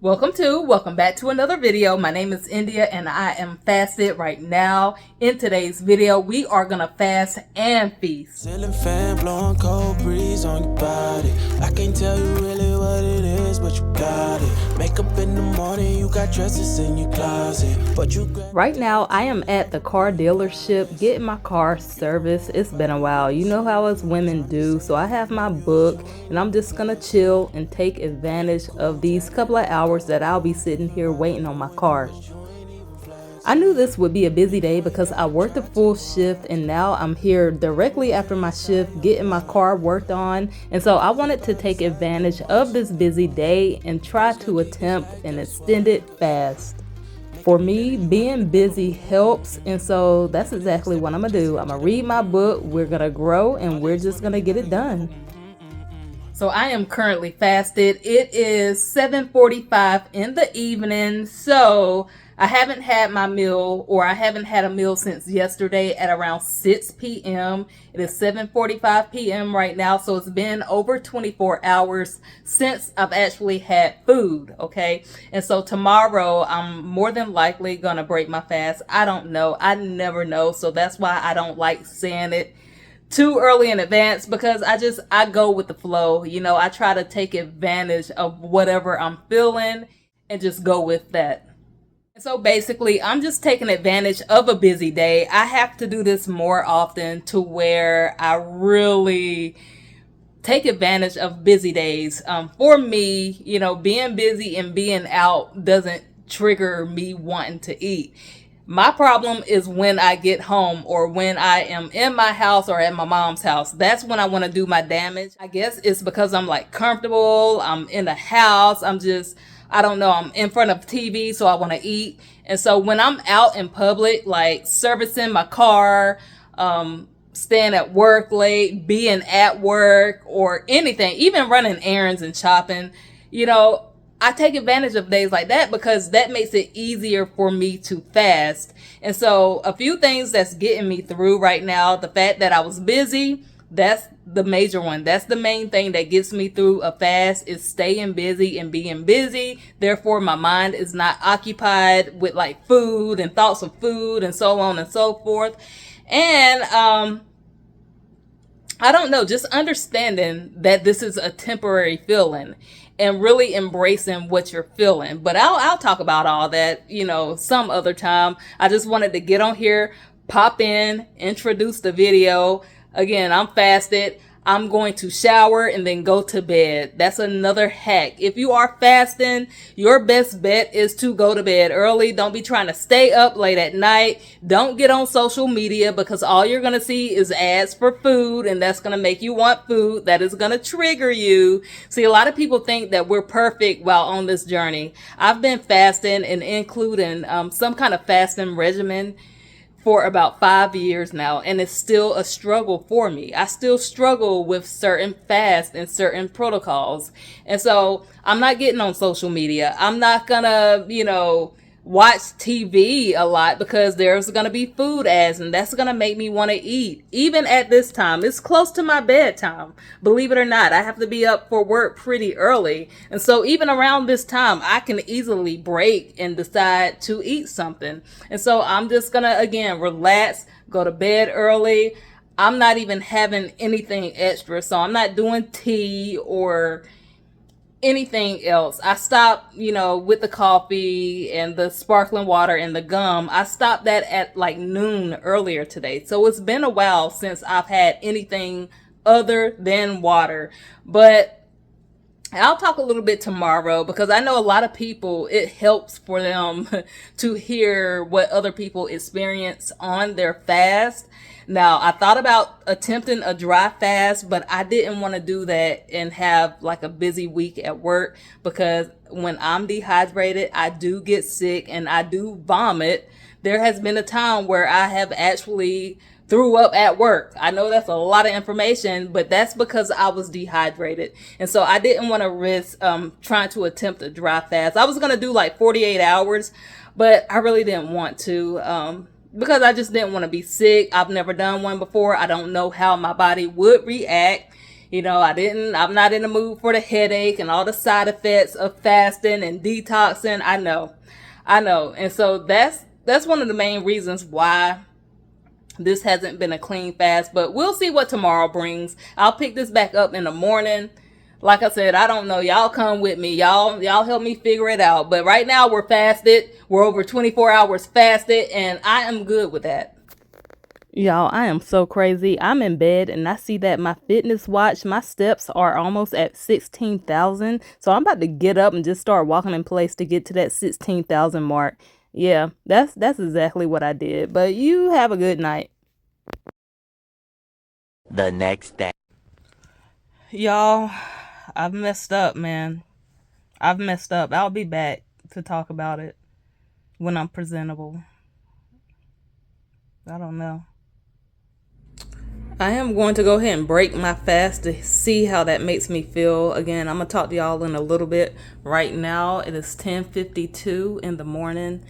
Welcome back to another video. My name is India and I am fasted right now. In today's video, we are gonna fast and feast. Ceiling fan blowing cold breeze on your body. I can't tell you really what it is, but you got it. Makeup in the morning, you got dresses in your closet, but you right now I am at the car dealership getting my car serviced. It's been a while. You know how us women do. So I have my book and I'm just gonna chill and take advantage of these couple of hours that I'll be sitting here waiting on my car. I knew this would be a busy day because I worked a full shift and now I'm here directly after my shift getting my car worked on, and so I wanted to take advantage of this busy day and try to attempt an extended fast. For me, being busy helps, and so that's exactly what I'm gonna do. I'm gonna read my book, we're gonna grow, and we're just gonna get it done. So I am currently fasted. It is 7:45 in the evening. So I haven't had my meal, or I haven't had a meal since yesterday at around 6 p.m. It is 7:45 p.m. right now. So it's been over 24 hours since I've actually had food. Okay. And so tomorrow I'm more than likely going to break my fast. I don't know. I never know. So that's why I don't like saying it too early in advance, because I go with the flow. You know, I try to take advantage of whatever I'm feeling and just go with that. So basically, I'm just taking advantage of a busy day. I have to do this more often to where I really take advantage of busy days. For me, you know, being busy and being out doesn't trigger me wanting to eat. My problem is when I get home or when I am in my house or at my mom's house. That's when I want to do my damage. I guess it's because I'm like comfortable. I'm in the house. I don't know, I'm in front of TV, so I want to eat. And so when I'm out in public, like servicing my car, staying at work late, being at work or anything, even running errands and shopping, you know, I take advantage of days like that because that makes it easier for me to fast. And so a few things that's getting me through right now, the fact that I was busy, that's the major one. That's the main thing that gets me through a fast, is staying busy and being busy. Therefore, my mind is not occupied with like food and thoughts of food and so on and so forth. And I don't know, just understanding that this is a temporary feeling and really embracing what you're feeling. But I'll talk about all that, you know, some other time. I just wanted to get on here, pop in, introduce the video. Again, I'm fasted. I'm going to shower and then go to bed. That's another hack. If you are fasting, your best bet is to go to bed early. Don't be trying to stay up late at night. Don't get on social media, because all you're going to see is ads for food, and that's going to make you want food. That is going to trigger you. See, a lot of people think that we're perfect while on this journey. I've been fasting and including some kind of fasting regimen for about 5 years now, and it's still a struggle for me. I still struggle with certain fasts and certain protocols. And so I'm not getting on social media. I'm not gonna, you know, watch TV a lot because there's gonna be food ads, and that's gonna make me want to eat. Even at this time, it's close to my bedtime. Believe it or not, I have to be up for work pretty early. And so even around this time, I can easily break and decide to eat something. And so I'm just gonna, again, relax, go to bed early. I'm not even having anything extra. So I'm not doing tea or anything else. I stopped, you know, with the coffee and the sparkling water and the gum. I stopped that at like noon earlier today. So it's been a while since I've had anything other than water. But I'll talk a little bit tomorrow, because I know a lot of people, it helps for them to hear what other people experience on their fast. Now, I thought about attempting a dry fast, but I didn't want to do that and have like a busy week at work, because when I'm dehydrated, I do get sick and I do vomit. There has been a time where I have actually threw up at work. I know that's a lot of information, but that's because I was dehydrated. And so I didn't want to risk trying to attempt a dry fast. I was going to do like 48 hours, but I really didn't want to. Because I just didn't want to be sick. I've never done one before. I don't know how my body would react. I'm not in the mood for the headache and all the side effects of fasting and detoxing. I know. And so that's one of the main reasons why this hasn't been a clean fast, but we'll see what tomorrow brings. I'll pick this back up in the morning. Like I said, I don't know. Y'all come with me. Y'all help me figure it out. But right now we're fasted. We're over 24 hours fasted, and I am good with that. Y'all, I am so crazy. I'm in bed and I see that my fitness watch, my steps are almost at 16,000. So I'm about to get up and just start walking in place to get to that 16,000 mark. Yeah, that's exactly what I did. But you have a good night. The next day. Y'all, I've messed up, man. I've messed up. I'll be back to talk about it when I'm presentable. I don't know. I am going to go ahead and break my fast to see how that makes me feel. Again, I'm going to talk to y'all in a little bit. Right now, it is 10:52 in the morning.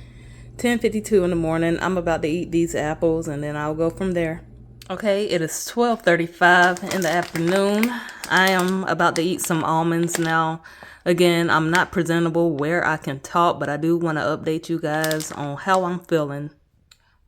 10:52 in the morning. I'm about to eat these apples and then I'll go from there. Okay, it is 12:35 in the afternoon. I am about to eat some almonds now. Again, I'm not presentable where I can talk, but I do want to update you guys on how I'm feeling.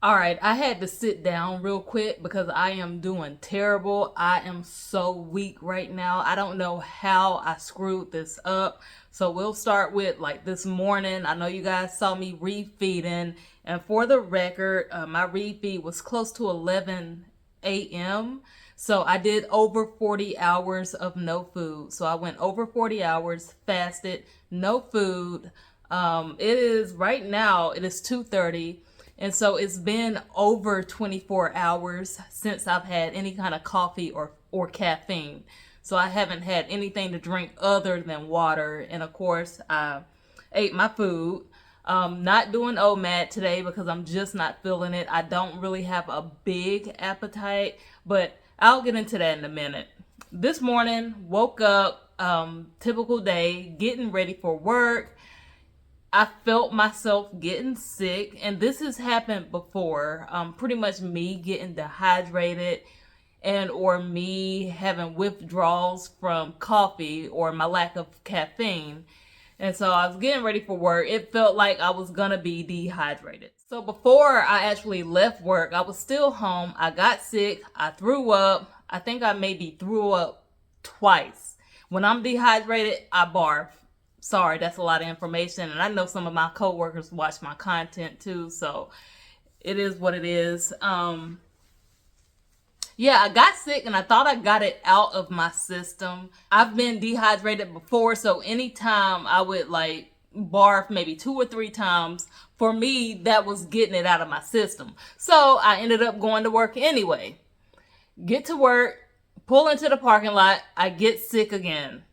All right, I had to sit down real quick because I am doing terrible. I am so weak right now. I don't know how I screwed this up. So we'll start with like this morning. I know you guys saw me refeeding. And for the record, my refeed was close to 11 a.m. So I did over 40 hours of no food. So I went over 40 hours, fasted, no food. It is right now, it is 2:30. And so it's been over 24 hours since I've had any kind of coffee or caffeine. So I haven't had anything to drink other than water. And of course, I ate my food. Not doing OMAD today because I'm just not feeling it. I don't really have a big appetite, but I'll get into that in a minute. This morning, woke up, typical day, getting ready for work. I felt myself getting sick, and this has happened before. Pretty much me getting dehydrated and or me having withdrawals from coffee or my lack of caffeine. And so I was getting ready for work. It felt like I was gonna be dehydrated. So before I actually left work, I was still home. I got sick. I threw up. I think I maybe threw up twice. When I'm dehydrated, I barf. Sorry, that's a lot of information. And I know some of my coworkers watch my content too. So it is what it is. Yeah, I got sick and I thought I got it out of my system. I've been dehydrated before, so anytime I would like barf maybe 2 or 3 times, for me, that was getting it out of my system. So I ended up going to work anyway. Get to work, pull into the parking lot, I get sick again.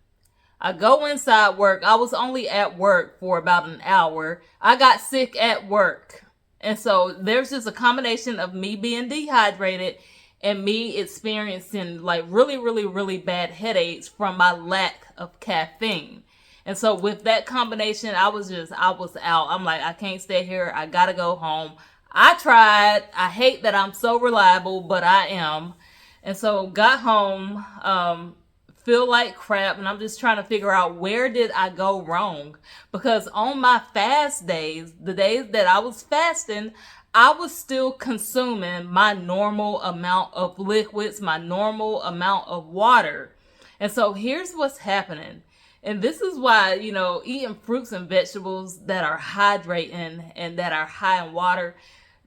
I go inside work. I was only at work for about an hour. I got sick at work. And so there's just a combination of me being dehydrated and me experiencing like really, really, really bad headaches from my lack of caffeine. And so with that combination, I was out. I'm like, I can't stay here. I gotta go home. I tried. I hate that I'm so reliable, but I am. And so got home, feel like crap, and I'm just trying to figure out where did I go wrong, because on my fast days, the days that I was fasting, I was still consuming my normal amount of liquids, my normal amount of water. And so here's what's happening. And this is why, eating fruits and vegetables that are hydrating and that are high in water,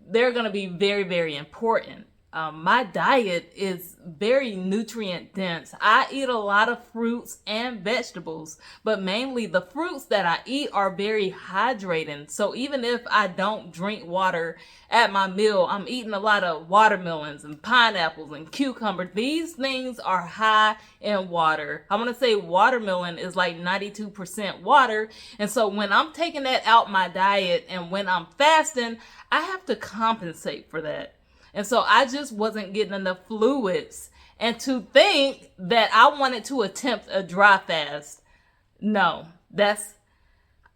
they're going to be very, very important. My diet is very nutrient dense. I eat a lot of fruits and vegetables, but mainly the fruits that I eat are very hydrating. So even if I don't drink water at my meal, I'm eating a lot of watermelons and pineapples and cucumbers. These things are high in water. I want to say watermelon is like 92% water. And so when I'm taking that out my diet and when I'm fasting, I have to compensate for that. And so I just wasn't getting enough fluids. And to think that I wanted to attempt a dry fast, no,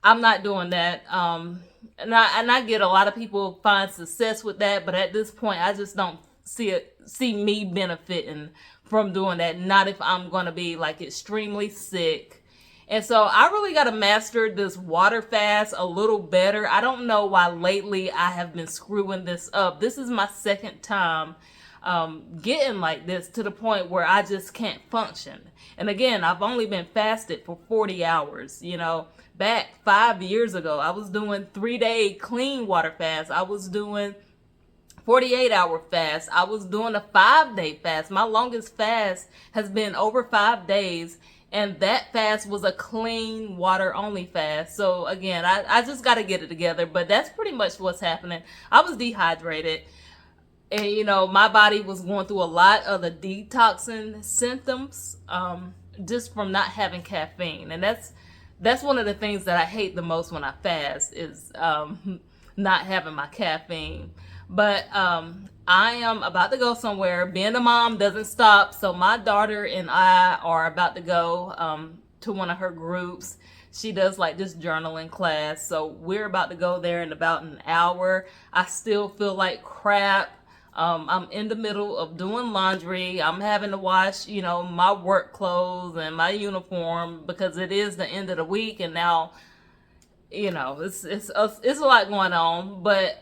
I'm not doing that. And I get a lot of people find success with that, but at this point, I just don't see me benefiting from doing that, not if I'm going to be like extremely sick. And so I really got to master this water fast a little better. I don't know why lately I have been screwing this up. This is my second time getting like this, to the point where I just can't function. And again, I've only been fasted for 40 hours. You know, back 5 years ago, I was doing 3-day clean water fast. I was doing 48-hour fast. I was doing a 5-day fast. My longest fast has been over 5 days. And that fast was a clean water only fast. So again, I just got to get it together. But that's pretty much what's happening. I was dehydrated. And, you know, my body was going through a lot of the detoxing symptoms just from not having caffeine. And that's one of the things that I hate the most when I fast is not having my caffeine. But I am about to go somewhere. Being a mom doesn't stop. So my daughter and I are about to go to one of her groups. She does like this journaling class. So we're about to go there in about an hour. I still feel like crap. I'm in the middle of doing laundry. I'm having to wash, you know, my work clothes and my uniform because it is the end of the week. And now, you know, it's a lot going on. But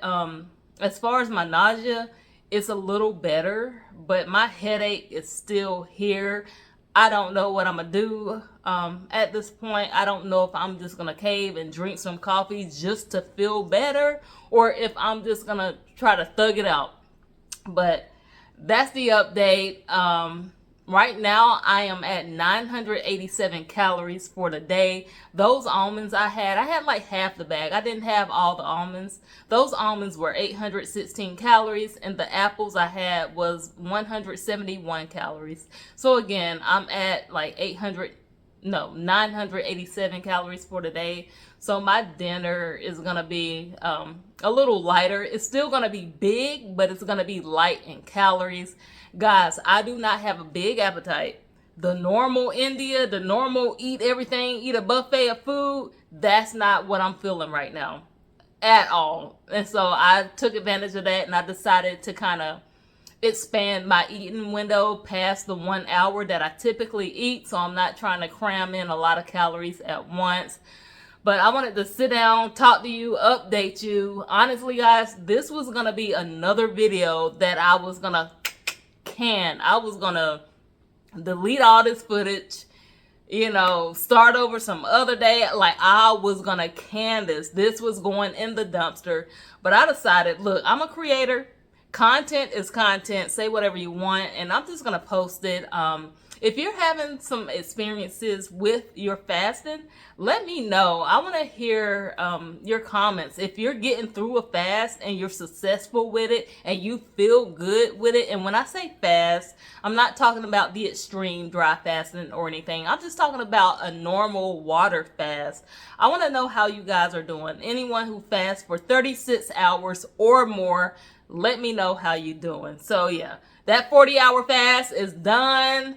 as far as my nausea, it's a little better, but my headache is still here. I don't know what I'm gonna do at this point. I don't know if I'm just gonna cave and drink some coffee just to feel better, or if I'm just gonna try to thug it out. But that's the update. Right now, I am at 987 calories for the day. Those almonds I had like half the bag. I didn't have all the almonds. Those almonds were 816 calories, and the apples I had was 171 calories. So again, I'm at like 987 calories for the day. So my dinner is going to be a little lighter. It's still going to be big, but it's going to be light in calories. Guys, I do not have a big appetite. The normal India, the normal eat everything, eat a buffet of food, that's not what I'm feeling right now at all. And so I took advantage of that, and I decided to kind of expand my eating window past the 1 hour that I typically eat. So I'm not trying to cram in a lot of calories at once. But I wanted to sit down, talk to you, update you. Honestly, guys, this was going to be another video that I was going to can. I was going to delete all this footage, you know, start over some other day. Like, I was going to can this. This was going in the dumpster. But I decided, look, I'm a creator. Content is content. Say whatever you want. And I'm just going to post it. If you're having some experiences with your fasting, let me know. I want to hear your comments. If you're getting through a fast and you're successful with it and you feel good with it. And when I say fast, I'm not talking about the extreme dry fasting or anything. I'm just talking about a normal water fast. I want to know how you guys are doing. Anyone who fasts for 36 hours or more, let me know how you doing. So yeah, that 40-hour fast is done.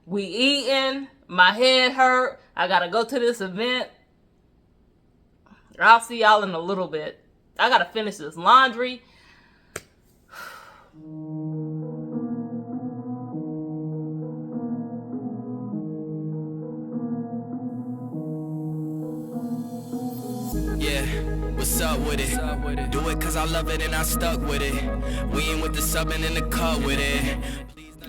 We eating. My head hurt. I gotta go to this event. I'll see y'all in a little bit. I gotta finish this laundry. Yeah, what's up with it? Do it cause I love it and I stuck with it. We ain't with the subbing in the cut with it.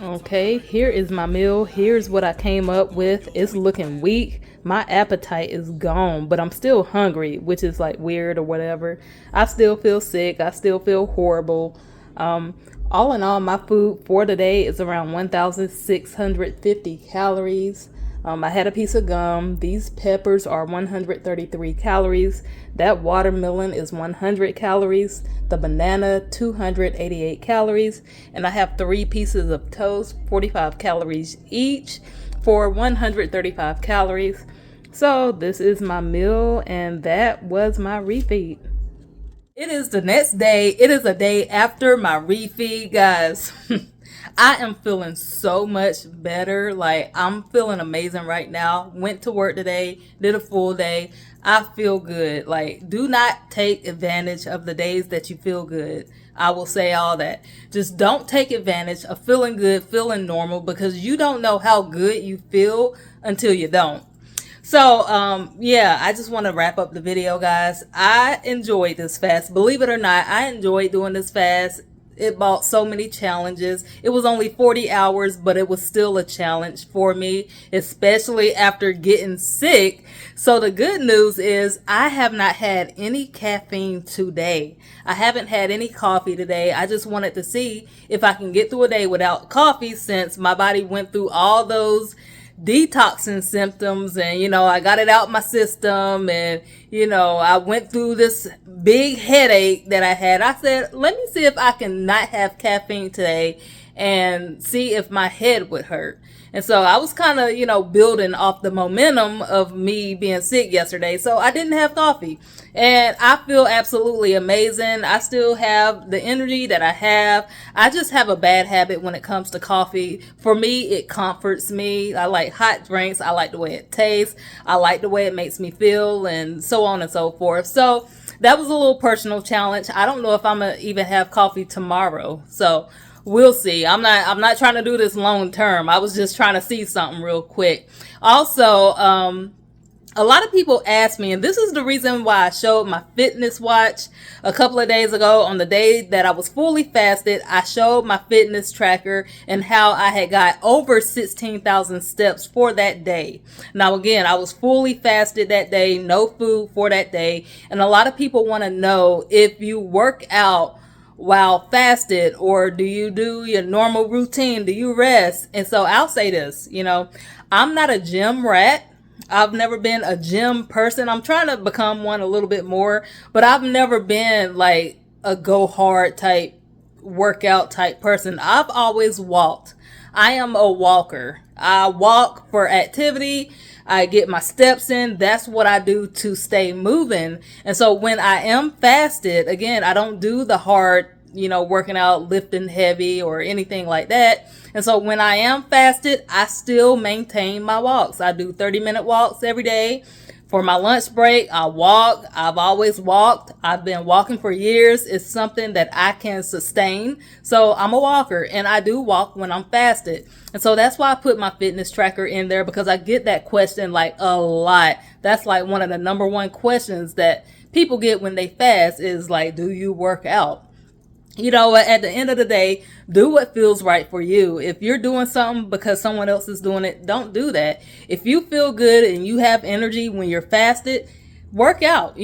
Okay, here is my meal. Here's what I came up with. It's looking weak. My appetite is gone, but I'm still hungry, which is like weird or whatever. I still feel sick. I still feel horrible. All in all, my food for today is around 1,650 calories. I had a piece of gum. These peppers are 133 calories. That watermelon is 100 calories. The banana, 288 calories. And I have 3 pieces of toast, 45 calories each, for 135 calories. So this is my meal, and that was my refeed. It is the next day. It is a day after my refeed, guys. I am feeling so much better. Like, I'm feeling amazing right now. Went to work today, did a full day. I feel good. Like, do not take advantage of the days that you feel good. I will say all that. Just don't take advantage of feeling good, feeling normal, because you don't know how good you feel until you don't. So, yeah, I just want to wrap up the video, guys. I enjoyed this fast. Believe it or not, I enjoyed doing this fast. It brought so many challenges. It was only 40 hours, but it was still a challenge for me, especially after getting sick. So the good news is I have not had any caffeine today. I haven't had any coffee today. I just wanted to see if I can get through a day without coffee, since my body went through all those detoxing symptoms, and I got it out my system, and I went through this big headache that I had. I said, let me see if I can not have caffeine today and see if my head would hurt. And so I was kind of, building off the momentum of me being sick yesterday. So I didn't have coffee, and I feel absolutely amazing. I still have the energy that I have. I just have a bad habit when it comes to coffee. For me, it comforts me. I like hot drinks. I like the way it tastes. I like the way it makes me feel, and so on and so forth. So that was a little personal challenge. I don't know if I'm gonna even have coffee tomorrow. So we'll see. I'm not trying to do this long term. I was just trying to see something real quick. Also, a lot of people ask me, and this is the reason why I showed my fitness watch a couple of days ago. On the day that I was fully fasted, I showed my fitness tracker and how I had got over 16,000 steps for that day. Now, again, I was fully fasted that day, no food for that day. And a lot of people want to know if you work out while fasted, or do you do your normal routine? Do you rest? And so I'll say this, I'm not a gym rat. I've never been a gym person. I'm trying to become one a little bit more, but I've never been like a go hard type workout type person. I've always walked. I am a walker. I walk for activity. I get my steps in. That's what I do to stay moving. And so when I am fasted, again, I don't do the hard, working out, lifting heavy or anything like that. And so when I am fasted, I still maintain my walks. I do 30-minute walks every day. For my lunch break, I walk. I've always walked. I've been walking for years. It's something that I can sustain. So I'm a walker, and I do walk when I'm fasted. And so that's why I put my fitness tracker in there, because I get that question like a lot. That's like one of the number one questions that people get when they fast is like, do you work out? At the end of the day, do what feels right for you. If you're doing something because someone else is doing it, don't do that. If you feel good and you have energy when you're fasted, work out.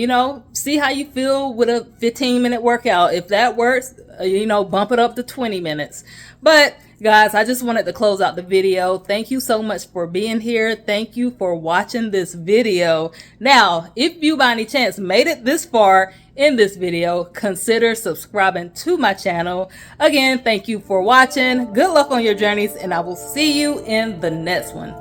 See how you feel with a 15-minute workout. If that works, bump it up to 20 minutes. But guys, I just wanted to close out the video. Thank you so much for being here. Thank you for watching this video. Now, if you by any chance made it this far in this video, consider subscribing to my channel. Again, thank you for watching. Good luck on your journeys, and I will see you in the next one.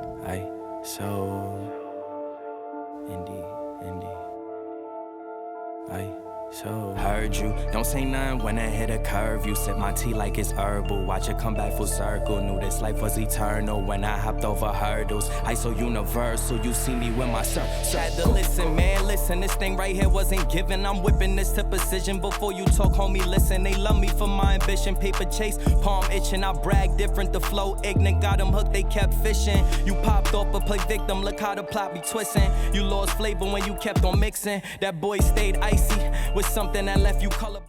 Heard you, don't say nothing when I hit a curve. You sip my tea like it's herbal. Watch it come back full circle. Knew this life was eternal when I hopped over hurdles. I so universal, you see me with my had to listen, man, listen. This thing right here wasn't given. I'm whipping this to precision. Before you talk, homie, listen. They love me for my ambition. Paper chase, palm itching. I brag different, the flow ignorant. Got them hooked, they kept fishing. You popped off but play victim. Look how the plot be twisting. You lost flavor when you kept on mixing. That boy stayed icy with something that left you color.